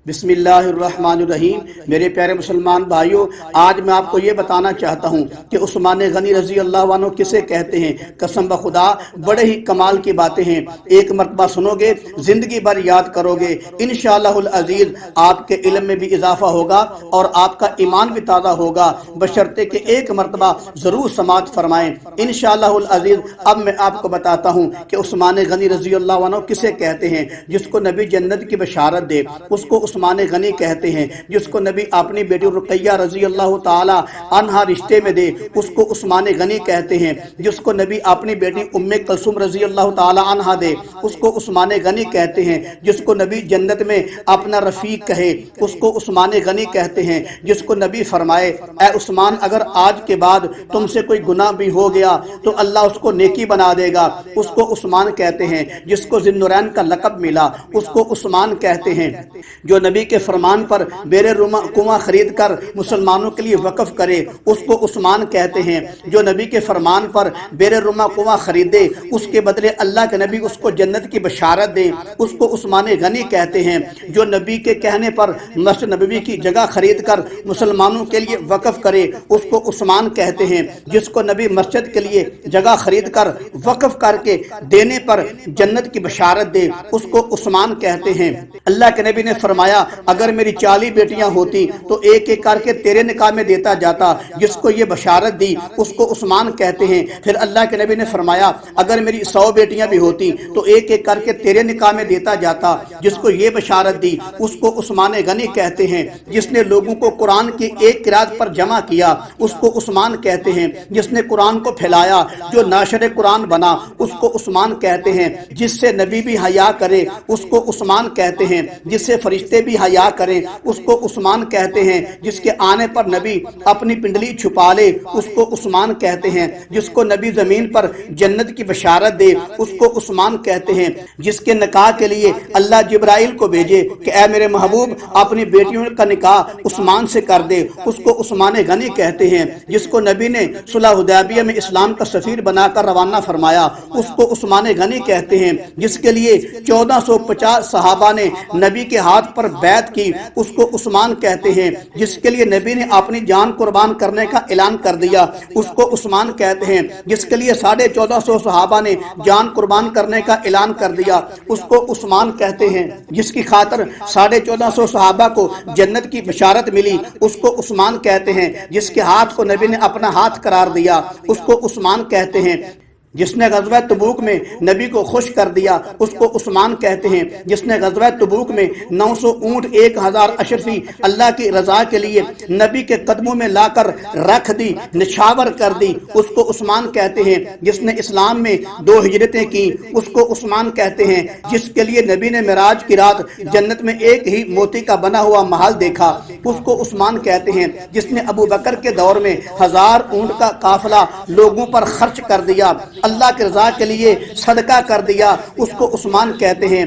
بسم اللہ الرحمن الرحیم۔ میرے پیارے مسلمان بھائیوں، آج میں آپ کو یہ بتانا چاہتا ہوں کہ عثمان غنی رضی اللہ عنہ کسے کہتے ہیں۔ قسم بخدا بڑے ہی کمال کی باتیں ہیں، ایک مرتبہ سنو گے زندگی بھر یاد کرو گے، انشاءاللہ العزیز آپ کے علم میں بھی اضافہ ہوگا اور آپ کا ایمان بھی تازہ ہوگا، بشرطے کہ ایک مرتبہ ضرور سماعت فرمائیں انشاءاللہ العزیز۔ اب میں آپ کو بتاتا ہوں کہ عثمان غنی رضی اللہ عنہ کسے کہتے ہیں۔ جس کو نبی جنت کی بشارت دے اس کو عثمان غنی کہتے ہیں، جس کو نبی اپنی بیٹی رقیہ رضی اللہ تعالی عنہا رشتے میں دے اس کو عثمان غنی کہتے ہیں، جس کو نبی اپنی بیٹی ام کلثوم رضی اللہ تعالی عنہا دے اس کو عثمان غنی کہتے ہیں، جس کو نبی جنت میں اپنا رفیق کہے اس کو عثمان غنی کہتے ہیں، جس کو نبی فرمائے اے عثمان اگر آج کے بعد تم سے کوئی گناہ بھی ہو گیا تو اللہ اس کو نیکی بنا دے گا اس کو عثمان کہتے ہیں، جس کو ذی النورین کا لقب ملا اس کو عثمان کہتے ہیں، جو نبی کے فرمان پر بیر کنواں خرید کر مسلمانوں کے لیے وقف کرے اس کو عثمان کہتے ہیں، جو نبی کے فرمان پر بیر کنواں خریدے اس کے بدلے اللہ کے نبی اس کو جنت کی بشارت دے اس کو عثمان غنی کہتے ہیں، جو نبی کے کہنے پر مسجد نبوی کی جگہ خرید کر مسلمانوں کے لیے وقف کرے اس کو عثمان کہتے ہیں، جس کو نبی مسجد کے لیے جگہ خرید کر وقف کر کے دینے پر جنت کی بشارت دے اس کو عثمان کہتے ہیں۔ اللہ کے نبی نے فرمایا اگر میری 40 بیٹیاں ہوتی تو ایک ایک کر کے تیرے نکاح میں دیتا جاتا، جس کو یہ بشارت دی اس کو عثمان کہتے ہیں۔ پھر اللہ کے نبی نے فرمایا اگر میری 100 بیٹیاں بھی ہوتی تو ایک ایک کر کے تیرے نکاح میں دیتا جاتا، جس کو یہ بشارت دی اس کو عثمان غنی کہتے ہیں۔ جس نے لوگوں کو قرآن کی ایک قرات پر جمع کیا اس کو عثمان کہتے ہیں، جس نے قرآن کو پھیلایا جو ناشر قرآن بنا اس کو عثمان کہتے ہیں، جس سے نبی بھی حیا کرے اس کو عثمان کہتے ہیں، جس سے فرشتے بھی حیا کریں اس کو عثمان کہتے ہیں، جس کے آنے پر نبی اپنی پنڈلی چھپا لے اس کو عثمان کہتے ہیں، جس کو نبی زمین پر جنت کی بشارت دے اس کو عثمان کہتے ہیں، جس کے نکاح کے لیے اللہ جبرائیل کو بھیجے کہ اے میرے محبوب اپنی بیٹیوں کا نکاح عثمان سے کر دے اس کو عثمان غنی کہتے ہیں، جس کو نبی نے صلح حدیبیہ میں اسلام کا سفیر بنا کر روانہ فرمایا اس کو عثمان غنی کہتے ہیں، جس کے لیے 1450 صحابہ نے نبی کے ہاتھ پر بیعت کی اس کو عثمان کہتے ہیں، جس کے لیے نبی نے اپنی جان قربان کرنے کا اعلان کر دیا اس کو عثمان کہتے ہیں، جس کے لیے 1450 صحابہ نے جان قربان کرنے کا اعلان کر دیا اس کو عثمان کہتے ہیں، جس کی خاطر 1450 صحابہ کو جنت کی بشارت ملی اس کو عثمان کہتے ہیں، جس کے ہاتھ کو نبی نے اپنا ہاتھ قرار دیا اس کو عثمان کہتے ہیں، جس نے غزوہ تبوک میں نبی کو خوش کر دیا اس کو عثمان کہتے ہیں، جس نے غزوہ تبوک میں 900 اونٹ 1000 اشرفی اللہ کی رضا کے لیے نبی کے قدموں میں لا کر رکھ دی نچھاور کر دی اس کو عثمان کہتے ہیں، جس نے اسلام میں 2 ہجرتیں کی اس کو عثمان کہتے ہیں، جس کے لیے نبی نے معراج کی رات جنت میں ایک ہی موتی کا بنا ہوا محل دیکھا اس کو عثمان کہتے ہیں، جس نے ابو بکر کے دور میں 1000 اونٹ کا قافلہ لوگوں پر خرچ کر دیا اللہ کی رضا کے لیے صدقہ کر دیا اس کو عثمان کہتے ہیں،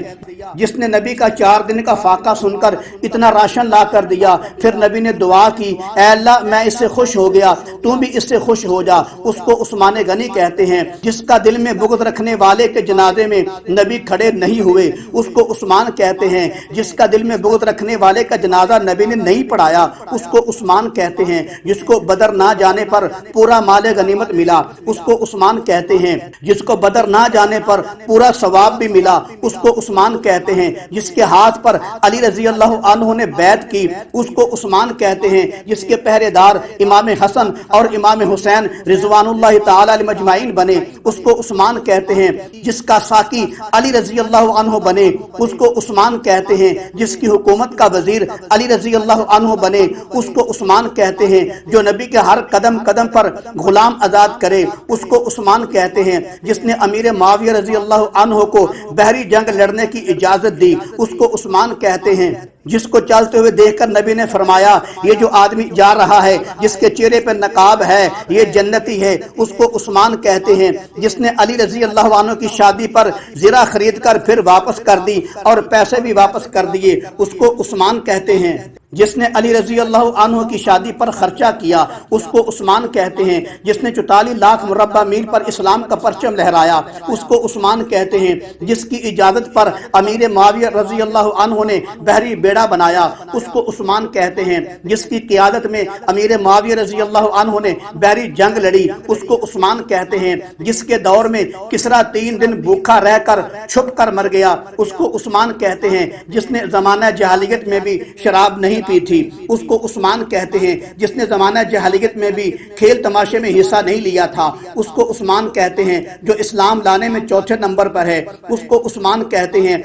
جس نے نبی کا 4 دن کا فاقہ سن کر اتنا راشن لا کر دیا پھر نبی نے دعا کی اے اللہ میں اس سے خوش ہو گیا تم بھی اس سے خوش ہو جا اس کو عثمان غنی کہتے ہیں، جس کا دل میں بغض رکھنے والے کے جنازے میں نبی کھڑے نہیں ہوئے اس کو عثمان کہتے ہیں، جس کا دل میں بغض رکھنے والے کا جنازہ نبی نے نہیں پڑھایا اس کو عثمان کہتے ہیں، جس کو بدر نہ جانے پر پورا مال غنیمت ملا اس کو عثمان کہتے ہیں، جس کو بدر نہ جانے پر پورا ثواب بھی ملا اس کو عثمان کہتے ہیں، جس کے ہاتھ پر علی رضی اللہ عنہ نے بیعت کی اس کو عثمان کہتے ہیں، جس کے پہرے دار امام حسن اور امام حسین رضوان اللہ تعالی علیہ مجمعین بنے اس کو عثمان کہتے ہیں، جس کا ساقی علی رضی اللہ عنہ بنے اس کو عثمان کہتے ہیں، جس کی حکومت کا وزیر علی رضی اللہ عنہ بنے اس کو عثمان کہتے ہیں، جو نبی کے ہر قدم قدم پر غلام آزاد کرے اس کو عثمان کہتے ہیں، جس نے امیر معاویہ رضی اللہ عنہ کو بحری جنگ لڑنے کی اجازت دی اس کو عثمان کہتے ہیں، جس کو چلتے ہوئے دیکھ کر نبی نے فرمایا یہ جو آدمی جا رہا ہے جس کے چہرے پر نقاب ہے یہ جنتی ہے اس کو عثمان کہتے ہیں، جس نے علی رضی اللہ عنہ کی شادی پر زرہ خرید کر پھر واپس کر دی اور پیسے بھی واپس کر دیے اس کو عثمان کہتے ہیں، جس نے علی رضی اللہ عنہ کی شادی پر خرچہ کیا اس کو عثمان کہتے ہیں۔ جس نے 44 لاکھ مربع میل پر اسلام کا پرچم لہرایا اس کو عثمان کہتے ہیں۔ جس کی اجازت پر امیر معاویہ رضی اللہ عنہ نے بحری بیڑا بنایا اس کو عثمان کہتے ہیں۔ جس کی قیادت میں امیر معاویہ رضی اللہ عنہ نے بحری جنگ لڑی اس کو عثمان کہتے ہیں۔ جس کے دور میں کسرا 3 دن بھوکا رہ کر چھپ کر مر گیا اس کو عثمان کہتے ہیں۔ جس نے زمانہ جاہلیت میں بھی شراب نہیں پی تھی اس کو عثمان کہتے ہیں۔ جس نے زمانہ جاہلیت میں بھی کھیل تماشے میں حصہ نہیں لیا تھا اس کو عثمان کہتے ہیں۔ جو اسلام لانے میں 4تھے نمبر پر ہے اس کو عثمان کہتے ہیں۔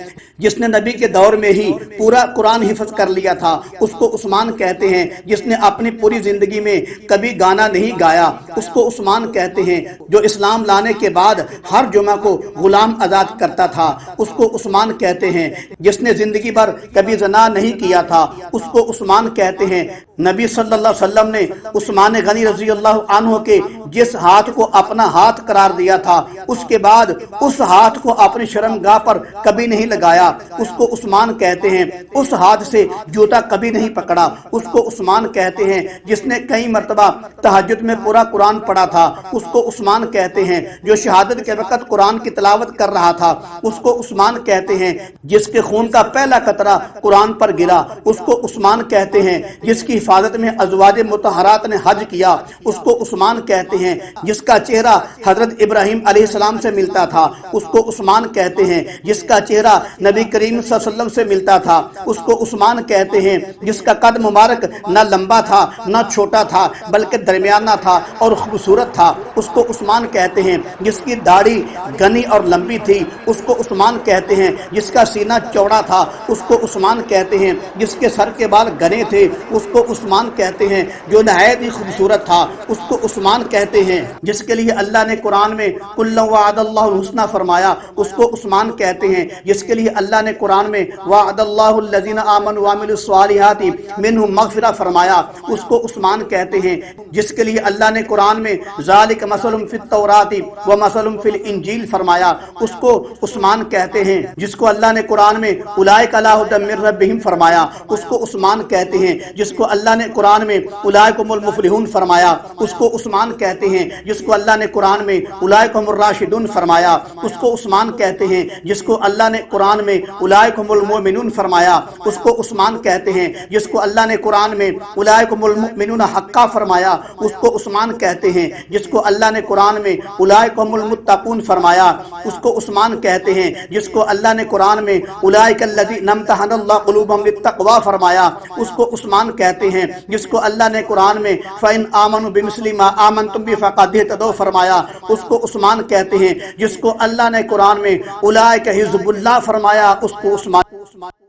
جس نے نبی کے دور میں ہی پورا قرآن حفظ کر لیا تھا اس کو عثمان کہتے ہیں۔ جس نے اپنی پوری زندگی میں کبھی گانا نہیں گایا اس کو عثمان کہتے ہیں۔ جو اسلام لانے کے بعد ہر جمعہ کو غلام آزاد کرتا تھا اس کو عثمان کہتے ہیں۔ جس نے زندگی بھر کبھی زنا نہیں کیا تھا اس کو عثمان کہتے ہیں۔ نبی صلی اللہ علیہ وسلم نے عثمان غنی رضی اللہ عنہ کے جس ہاتھ کو اپنا ہاتھ قرار دیا تھا اس کے بعد اس ہاتھ کو اپنی شرمگاہ پر کبھی نہیں لگایا اس کو عثمان کہتے ہیں۔ اس ہاتھ سے جوتا کبھی نہیں پکڑا اس کو عثمان کہتے ہیں۔ جس نے کئی مرتبہ تہجد میں پورا قرآن پڑھا تھا اس کو عثمان کہتے ہیں۔ جو شہادت کے وقت قرآن کی تلاوت کر رہا تھا اس کو عثمان کہتے ہیں۔ جس کے خون کا پہلا قطرہ قرآن پر گرا اس کو عثمان کہتے ہیں۔ جس کی حفاظت میں ازواج مطہرات نے حج کیا اس کو عثمان کہتے ہیں۔ جس کا چہرہ حضرت ابراہیم علیہ السلام سے ملتا تھا اس کو عثمان کہتے ہیں۔ جس کا چہرہ نبی کریم صلی اللہ علیہ وسلم سے ملتا تھا اس کو عثمان کہتے ہیں۔ جس کا قد مبارک نہ لمبا تھا نہ چھوٹا تھا بلکہ درمیانہ تھا اور خوبصورت تھا اس کو عثمان کہتے ہیں۔ جس کی داڑھی گھنی اور لمبی تھی اس کو عثمان کہتے ہیں۔ جس کا سینہ چوڑا تھا اس کو عثمان کہتے ہیں۔ جس کے سر کے بال گھنے تھے اس کو عثمان کہتے ہیں۔ جو نہایت ہی خوبصورت تھا اس کو عثمان کہتے ہیں۔ جس کے لیے اللہ نے قرآن میں کل وعد اللہ الحسنى فرمایا اس کو عثمان کہتے ہیں۔ جس کے لیے اللہ نے قرآن میں وعد اللہ الذین آمنوا وعملوا الصالحات منہم مغفرہ فرمایا اس کو عثمان کہتے ہیں۔ جس کے لیے اللہ نے قرآن میں ذالک مثل فی التوراۃ ومثل فی الانجیل فرمایا اس کو عثمان کہتے ہیں۔ جس کو اللہ نے قرآن میں اولئک علی ھدی من ربہم فرمایا اس کو عثمان کہتے ہیں۔ جس کو اللہ نے قرآن میں اولئک هم المفلحون فرمایا اس کو عثمان کہتے ہیں۔ جس کو اللہ نے قرآن میں اولئک هم الراشدون فرمایا اس کو عثمان کہتے ہیں۔ جس کو اللہ نے قرآن میں اولئک هم المؤمنون فرمایا اس کو عثمان کہتے ہیں۔ جس کو اللہ نے قرآن میں اولئک هم المؤمنون حقا فرمایا اس کو عثمان کہتے ہیں۔ جس کو اللہ نے قرآن میں اولئک هم المتقون فرمایا اس کو عثمان کہتے ہیں۔ جس کو اللہ نے قرآن میں اولئک الذین امتحن اللہ قلوبهم للتقوی فرمایا اس کو عثمان کہتے ہیں۔ جس کو اللہ نے قرآن میں فَإِنْ آمَنُوا بِمِثْلِ مَا آمَنْتُمْ بِهِ فَقَدْ اهْتَدَوْا فرمایا اس کو عثمان کہتے ہیں۔ جس کو اللہ نے قرآن میں اولئک حزب اللہ فرمایا اس کو عثمان